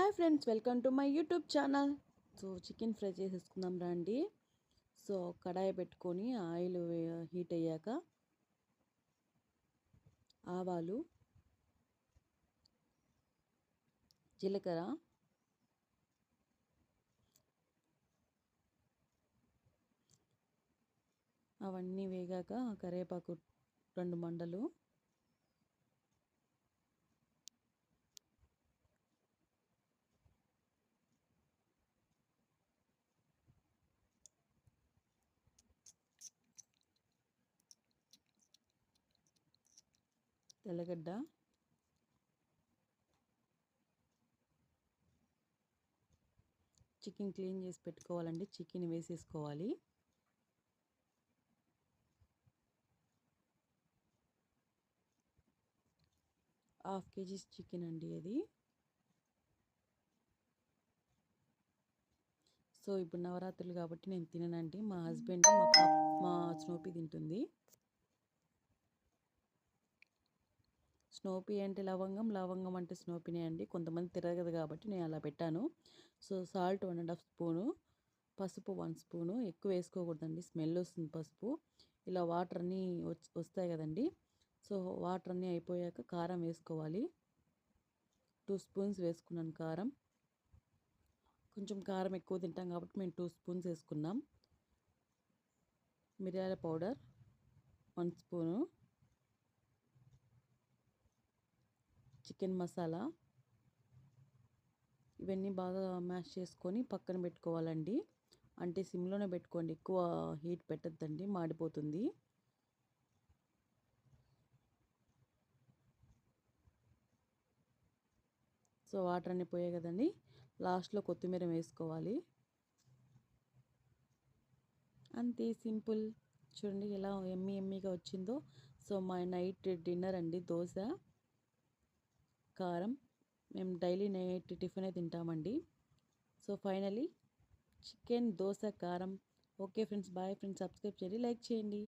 Hi friends, welcome to my YouTube channel. So chicken fry చేసేసుకుందాం రండి. So కడాయి పెట్టుకొని oil heat అయ్యాక ఆవాలు, జీలకర్ర, అవన్నీ వేగాక కరివేపాకు 2 మండలు, తెల్లగడ్డ, చికెన్ క్లీన్ చేసి పెట్టుకోవాలండి. చికెన్ వేసేసుకోవాలి. హాఫ్ కేజీ చికెన్ అండి అది. సో ఇప్పుడు నవరాత్రులు కాబట్టి నేను తిననండి. మా హస్బెండ్, మా స్నోపీ తింటుంది. స్నోపీ అంటే లవంగం, లవంగం అంటే స్నోపీనే అండి. కొంతమంది తిరగదు కాబట్టి నేను అలా పెట్టాను. సో సాల్ట్ 1½ స్పూను, పసుపు 1 స్పూను. ఎక్కువ వేసుకోకూడదండి, స్మెల్ వస్తుంది పసుపు. ఇలా వాటర్ అన్నీ వస్తాయి కదండి. సో వాటర్ అన్నీ అయిపోయాక కారం వేసుకోవాలి. 2 స్పూన్స్ వేసుకున్నాను కారం. కొంచెం కారం ఎక్కువ తింటాం కాబట్టి మేము 2 స్పూన్స్ వేసుకున్నాం. మిరియాల పౌడర్ 1 స్పూను, చికెన్ మసాలా, ఇవన్నీ బాగా మ్యాష్ చేసుకొని పక్కన పెట్టుకోవాలండి. అంటే సిమ్లోనే పెట్టుకోండి, ఎక్కువ హీట్ పెట్టద్దండి, మాడిపోతుంది. సో వాటర్ అన్నీ పోయాయి కదండి. లాస్ట్లో కొత్తిమీర వేసుకోవాలి. అంతే, సింపుల్. చూడండి ఎలా ఎమ్మీగా వచ్చిందో. సో మా నైట్ డిన్నర్ అండి దోశ కారం. మేము డైలీ నైట్ టిఫినే తింటామండి. సో ఫైనలీ చికెన్ దోశ కారం. Okay friends, bye friends. Subscribe చేయండి, లైక్ చేయండి.